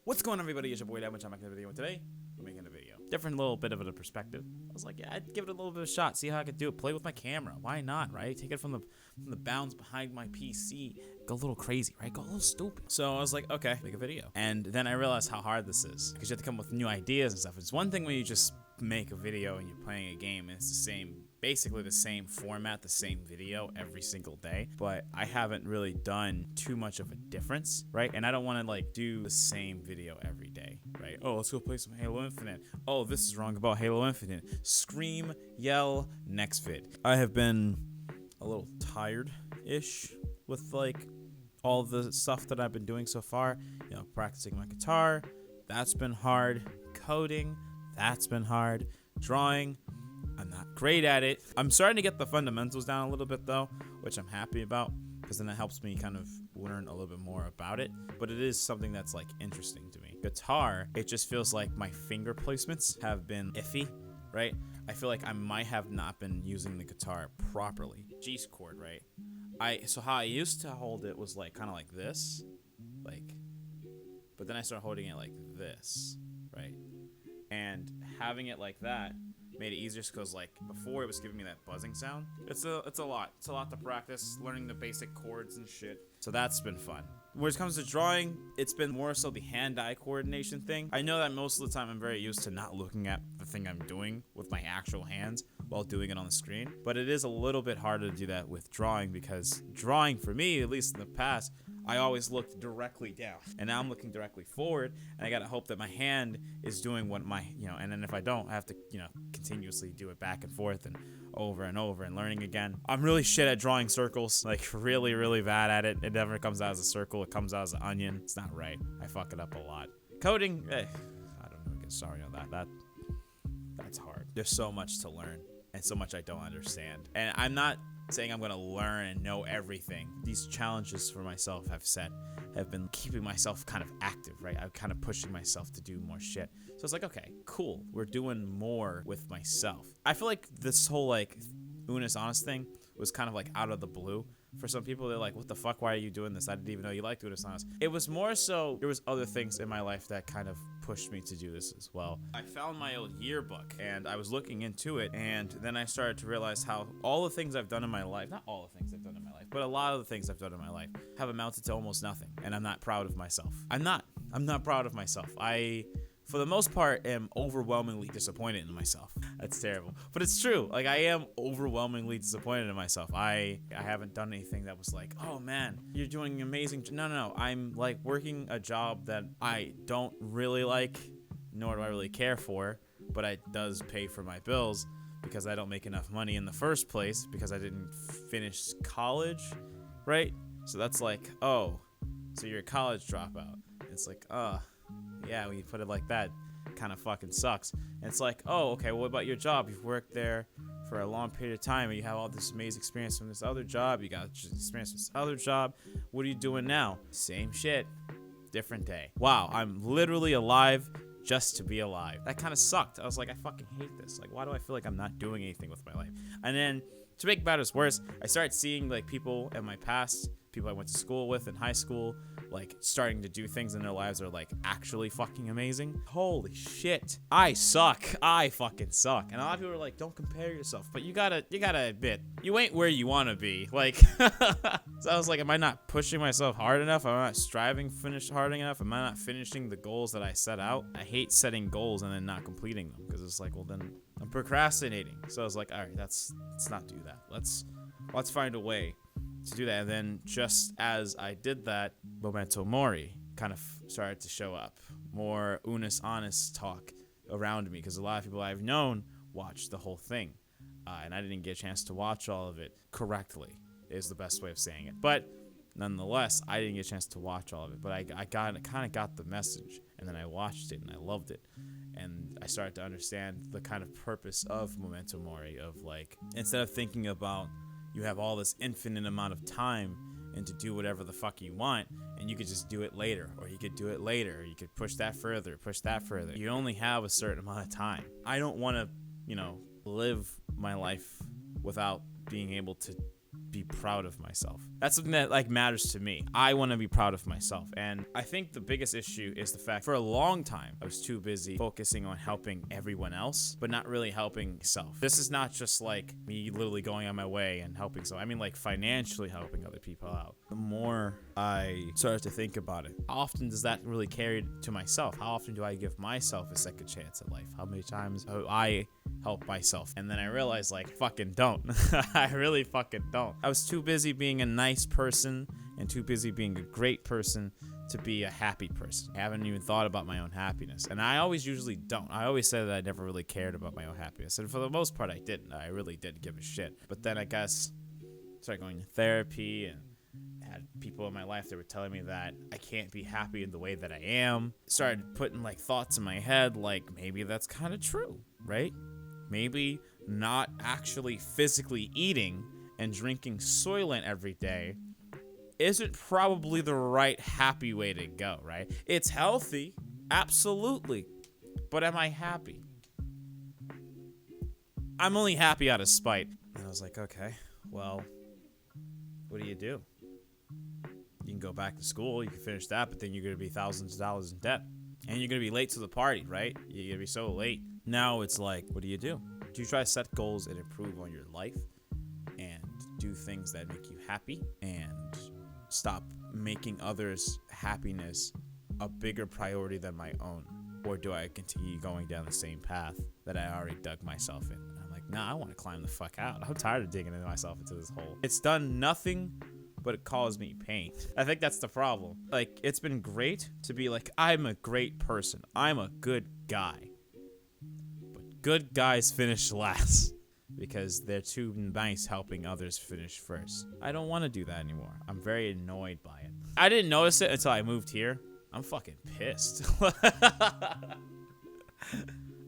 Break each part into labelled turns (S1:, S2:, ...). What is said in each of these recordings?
S1: What's going on, everybody? It's your boy Dad, which I'm making a video. And today, we're making a video. Different little bit of a perspective. I was like, yeah, I'd give it a little bit of a shot. See how I could do it. Play with my camera. Why not, right? Take it from the bounds behind my PC. Go a little crazy, right? Go a little stupid. So I was like, okay, make a video. And then I realized how hard this is. Because you have to come up with new ideas and stuff. It's one thing when you just make a video and you're playing a game and it's the same, basically the same format, the same video every single day, but I haven't really done too much of a difference, right? And I don't want to like do the same video every day, right? Oh, let's go play some Halo Infinite. Oh, this is wrong about Halo Infinite. Scream, yell, next vid. I have been a little tired-ish with like all the stuff that I've been doing so far. You know, practicing my guitar, that's been hard. Coding, that's been hard. Drawing, I'm not great at it. I'm starting to get the fundamentals down a little bit though, which I'm happy about because then it helps me kind of learn a little bit more about it. But it is something that's like interesting to me. Guitar, it just feels like my finger placements have been iffy, right? I feel like I might have not been using the guitar properly. G chord, right? So how I used to hold it was like kind of like this, like, but then I started holding it like this, right? And having it like that made it easier because like before it was giving me that buzzing sound. It's a lot to practice, learning the basic chords and shit. So that's been fun. When it comes to drawing, it's been more so the hand-eye coordination thing. I know that most of the time I'm very used to not looking at the thing I'm doing with my actual hands while doing it on the screen, but it is a little bit harder to do that with drawing because drawing for me, at least in the past, I always looked directly down, and now I'm looking directly forward, and I gotta hope that my hand is doing what my, and then if I don't, I have to, continuously do it back and forth and over and learning again. I'm really shit at drawing circles, like really, really bad at it. It never comes out as a circle, it comes out as an onion. It's not right. I fuck it up a lot. Coding, I don't know, get sorry on that. That's hard. There's so much to learn and so much I don't understand. And I'm not saying I'm gonna learn and know everything. These challenges for myself have been keeping myself kind of active, right? I'm kind of pushing myself to do more shit. So it's like, okay, cool. We're doing more with myself. I feel like this whole like Unis Honest thing was kind of like out of the blue. For some people, they're like, what the fuck, why are you doing this? I didn't even know you liked Unis Honest. It was more so, there was other things in my life that kind of pushed me to do this as well. I found my old yearbook and I was looking into it, and then I started to realize how all the things I've done in my life, not all the things I've done in my life, but a lot of the things I've done in my life have amounted to almost nothing, and I'm not proud of myself. I'm not proud of myself. For the most part, am overwhelmingly disappointed in myself. That's terrible, but it's true. Like, I am overwhelmingly disappointed in myself. I haven't done anything that was like, oh man, you're doing amazing. No. I'm like working a job that I don't really like, nor do I really care for, but it does pay for my bills because I don't make enough money in the first place because I didn't finish college, right? So that's like, oh, so you're a college dropout. It's like, yeah, when you put it like that, it kind of fucking sucks. And it's like, oh, okay, well, what about your job? You've worked there for a long period of time, and you have all this amazing experience from this other job. You got experience from this other job. What are you doing now? Same shit, different day. Wow, I'm literally alive just to be alive. That kind of sucked. I was like, I fucking hate this. Like, why do I feel like I'm not doing anything with my life? And then, to make matters worse, I started seeing, like, people in my past, people I went to school with in high school, like starting to do things in their lives that are like actually fucking amazing. Holy shit, I suck. I fucking suck. And a lot of people are like, don't compare yourself, but you gotta admit you ain't where you want to be. Like, so I was like, am I not pushing myself hard enough? Am I not striving finish hard enough? Am I not finishing the goals that I set out? I hate setting goals and then not completing them because it's like, well, then I'm procrastinating. So I was like, all right, let's not do that. Let's find a way to do that. And then just as I did that, Memento Mori kind of started to show up. More Unis Honest talk around me because a lot of people I've known watched the whole thing. And I didn't get a chance to watch all of it correctly, is the best way of saying it. But nonetheless, I didn't get a chance to watch all of it. But I kind of got the message, and then I watched it and I loved it. And I started to understand the kind of purpose of Memento Mori, of like, instead of thinking about you have all this infinite amount of time and to do whatever the fuck you want, and you could just do it later, or you could do it later, or you could push that further. You only have a certain amount of time. I don't want to, live my life without being able to be proud of myself. That's something that like matters to me. I want to be proud of myself. And I think the biggest issue is the fact for a long time, I was too busy focusing on helping everyone else, but not really helping myself. This is not just like me literally going on my way and helping someone. I mean like financially helping other people out. The more I started to think about it, how often does that really carry to myself? How often do I give myself a second chance at life? How many times have I helped myself? And then I realized like, fucking don't. I really fucking don't. I was too busy being a nice person and too busy being a great person to be a happy person. I haven't even thought about my own happiness. And I always usually don't. I always said that I never really cared about my own happiness. And for the most part, I didn't. I really didn't give a shit. But then I guess I started going to therapy and had people in my life that were telling me that I can't be happy in the way that I am. Started putting like thoughts in my head like maybe that's kind of true, right? Maybe not actually physically eating and drinking Soylent every day isn't probably the right happy way to go, right? It's healthy, absolutely. But am I happy? I'm only happy out of spite. And I was like, okay, well, what do? You can go back to school, you can finish that, but then you're going to be thousands of dollars in debt. And you're going to be late to the party, right? You're going to be so late. Now it's like, what do? Do you try to set goals and improve on your life and do things that make you happy and stop making others' happiness a bigger priority than my own? Or do I continue going down the same path that I already dug myself in? And I'm like, nah, I want to climb the fuck out. I'm tired of digging myself into this hole. It's done nothing but it caused me pain. I think that's the problem. Like, it's been great to be like, I'm a great person. I'm a good guy. But good guys finish last because they're too nice helping others finish first. I don't want to do that anymore. I'm very annoyed by it. I didn't notice it until I moved here. I'm fucking pissed.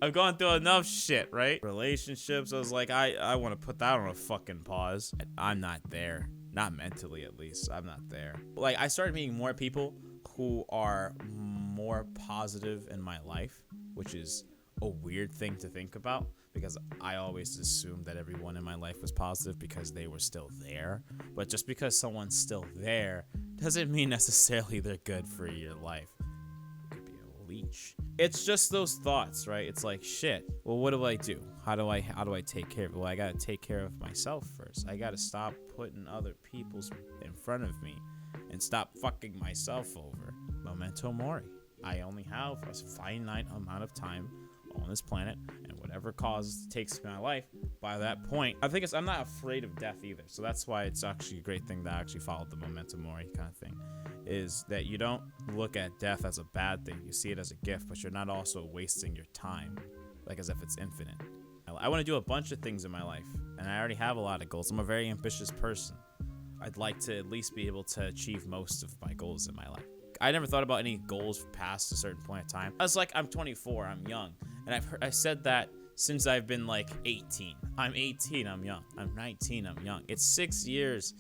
S1: I've gone through enough shit, right? Relationships, I was like, I want to put that on a fucking pause. I'm not there. Not mentally, at least. I'm not there. Like, I started meeting more people who are more positive in my life, which is a weird thing to think about because I always assumed that everyone in my life was positive because they were still there. But just because someone's still there doesn't mean necessarily they're good for your life. It could be a leech. It's just those thoughts, right? It's like, shit, well, what do? How do I take care of it? Well, I gotta take care of myself first. I gotta stop putting other people's in front of me and stop fucking myself over. Memento Mori. I only have a finite amount of time on this planet, and whatever cause takes my life, by that point, I'm not afraid of death either. So that's why it's actually a great thing that I actually followed the Memento Mori kind of thing, is that you don't look at death as a bad thing. You see it as a gift, but you're not also wasting your time, like as if it's infinite. I want to do a bunch of things in my life, and I already have a lot of goals. I'm a very ambitious person. I'd like to at least be able to achieve most of my goals in my life. I never thought about any goals past a certain point in time. I was like, I'm 24, I'm young. And I said that since I've been like 18. I'm 18, I'm young. I'm 19, I'm young. It's 6 years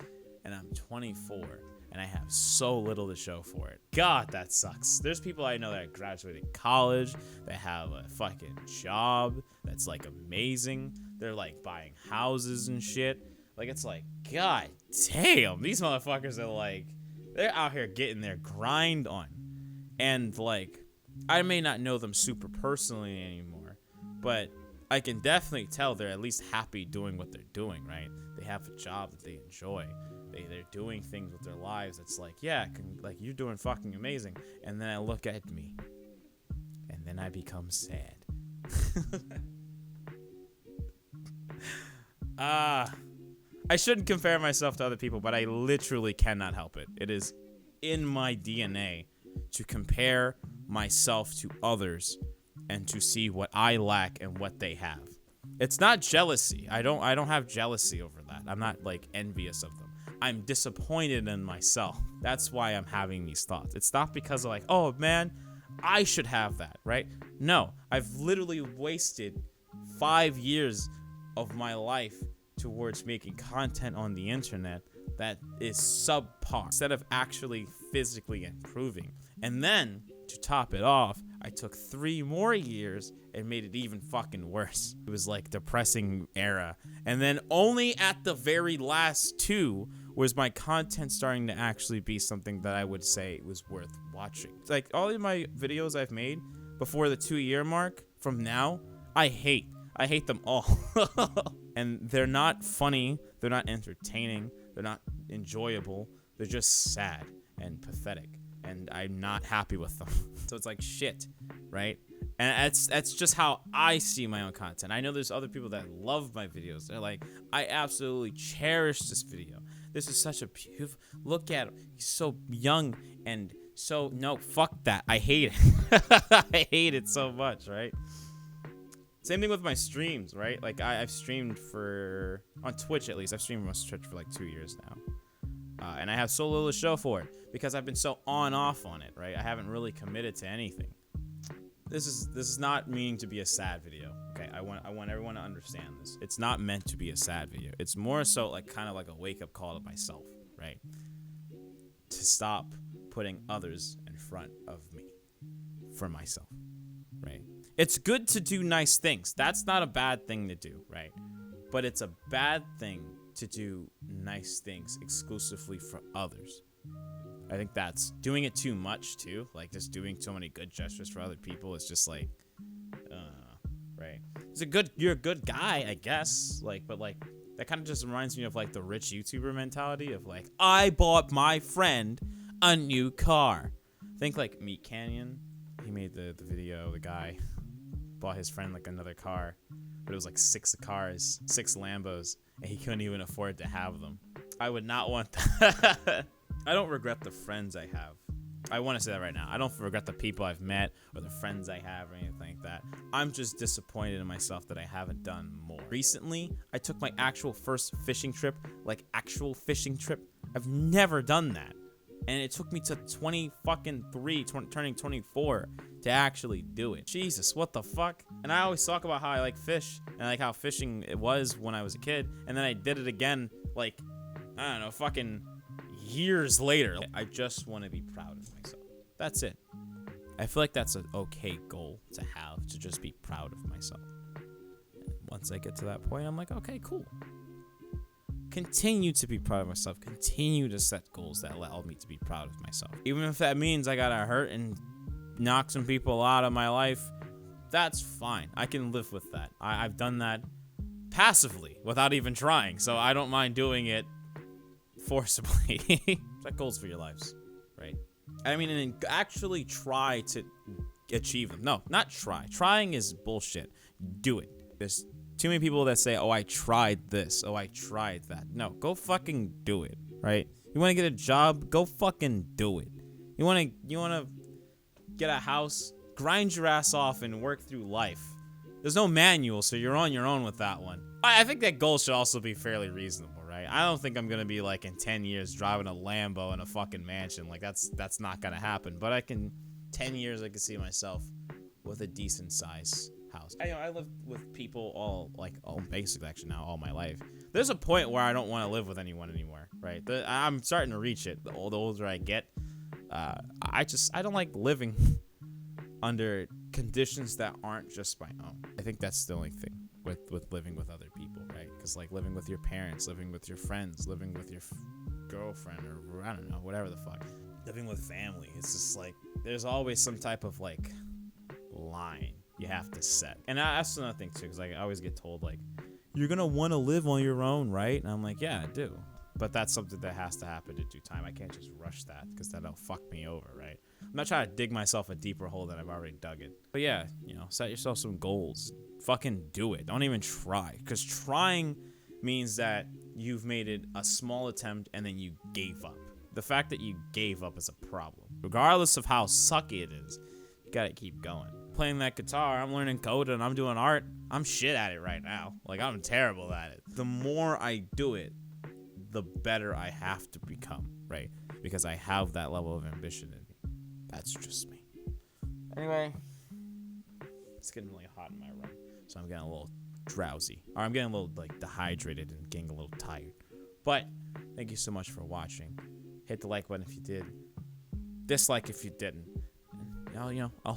S1: and I'm 24 and I have so little to show for it. God, that sucks. There's people I know that graduated college, that have a fucking job that's like amazing. They're like buying houses and shit. Like, it's like, God damn, these motherfuckers are like, they're out here getting their grind on. And like, I may not know them super personally anymore, but I can definitely tell they're at least happy doing what they're doing, right? They have a job that they enjoy. They're doing things with their lives. It's like, yeah, like, you're doing fucking amazing. And then I look at me, and then I become sad. I shouldn't compare myself to other people, but I literally cannot help it. It is in my DNA to compare myself to others and to see what I lack and what they have. It's not jealousy. I don't have jealousy over that. I'm not like envious of them. I'm disappointed in myself. That's why I'm having these thoughts. It's not because of like, oh man, I should have that, right? No, I've literally wasted 5 years of my life towards making content on the internet that is subpar instead of actually physically improving. And then to top it off, I took 3 more years and made it even fucking worse. It was like depressing era. And then only at the very last 2 was my content starting to actually be something that I would say was worth watching. It's like all of my videos I've made before the 2-year mark from now, I hate them all. And they're not funny, they're not entertaining, they're not enjoyable, they're just sad and pathetic, and I'm not happy with them. So it's like shit, right? And that's just how I see my own content. I know there's other people that love my videos. They're like, I absolutely cherish this video. This is such a beautiful, look at him, he's so young and so, no, fuck that. I hate it. I hate it so much, right? Same thing with my streams, right? Like I've streamed on Twitch at least. I've streamed on Twitch for like 2 years now. And I have so little to show for it because I've been so on-off on it, right? I haven't really committed to anything. This is not meaning to be a sad video, okay? I want everyone to understand this. It's not meant to be a sad video. It's more so like kind of like a wake-up call to myself, right? To stop putting others in front of me for myself, right? It's good to do nice things. That's not a bad thing to do, right? But it's a bad thing to do nice things exclusively for others. I think that's doing it too much too. Like just doing so many good gestures for other people. It's just like, right? You're a good guy, I guess. Like, but like that kind of just reminds me of like the rich YouTuber mentality of like, I bought my friend a new car. Think like Meat Canyon. He made the video. The guy bought his friend like another car, but it was like 6 cars, 6 Lambos, and he couldn't even afford to have them. I would not want that. I don't regret the friends I have. I want to say that right now. I don't regret the people I've met or the friends I have or anything like that. I'm just disappointed in myself that I haven't done more. Recently, I took my actual first fishing trip, like actual fishing trip. I've never done that. And it took me to 23, turning 24 to actually do it. Jesus, what the fuck? And I always talk about how I like fish and like how fishing it was when I was a kid. And then I did it again, like, I don't know, fucking years later. I just want to be proud of myself. That's it. I feel like that's an okay goal to have, to just be proud of myself. And once I get to that point, I'm like, okay, cool. Continue to be proud of myself. Continue to set goals that allow me to be proud of myself. Even if that means I gotta hurt and knock some people out of my life, that's fine. I can live with that. I've done that passively without even trying, so I don't mind doing it forcibly. Set goals for your lives, right? I mean, and actually try to achieve them. No, not try. Trying is bullshit. Do it. There's too many people that say, oh, I tried this. Oh, I tried that. No, go fucking do it, right? You want to get a job? Go fucking do it. You want to get a house? Grind your ass off and work through life. There's no manual, so you're on your own with that one. I think that goal should also be fairly reasonable, right? I don't think I'm going to be like in 10 years driving a Lambo in a fucking mansion. Like that's not going to happen. But 10 years, I can see myself with a decent size house. I live with people basically actually now all my life. There's a point where I don't want to live with anyone anymore, right? I'm starting to reach it. The older I get, I don't like living under conditions that aren't just my own. I think that's the only thing with living with other people, right? Because like living with your parents, living with your friends, living with your girlfriend, or I don't know, whatever the fuck, living with family, it's just like there's always some type of like line you have to set. And that's another thing too, because I always get told like, you're gonna want to live on your own, right? And I'm like, yeah, I do. But that's something that has to happen in due time. I can't just rush that because that'll fuck me over, right? I'm not trying to dig myself a deeper hole than I've already dug it. But yeah, set yourself some goals. Fucking do it. Don't even try. Because trying means that you've made it a small attempt and then you gave up. The fact that you gave up is a problem. Regardless of how sucky it is, you gotta keep going. Playing that guitar, I'm learning code and I'm doing art. I'm shit at it right now. Like, I'm terrible at it. The more I do it, the better I have to become, right? Because I have that level of ambition in me. That's just me. Anyway, it's getting really hot in my room, so I'm getting a little drowsy. Or I'm getting a little like dehydrated and getting a little tired. But thank you so much for watching. Hit the like button if you did. Dislike if you didn't. And, I'll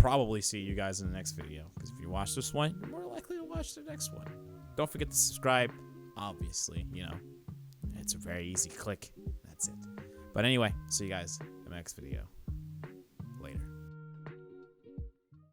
S1: probably see you guys in the next video. Because if you watch this one, you're more likely to watch the next one. Don't forget to subscribe. Obviously, you know, it's a very easy click. That's it. But anyway, see you guys in the next video.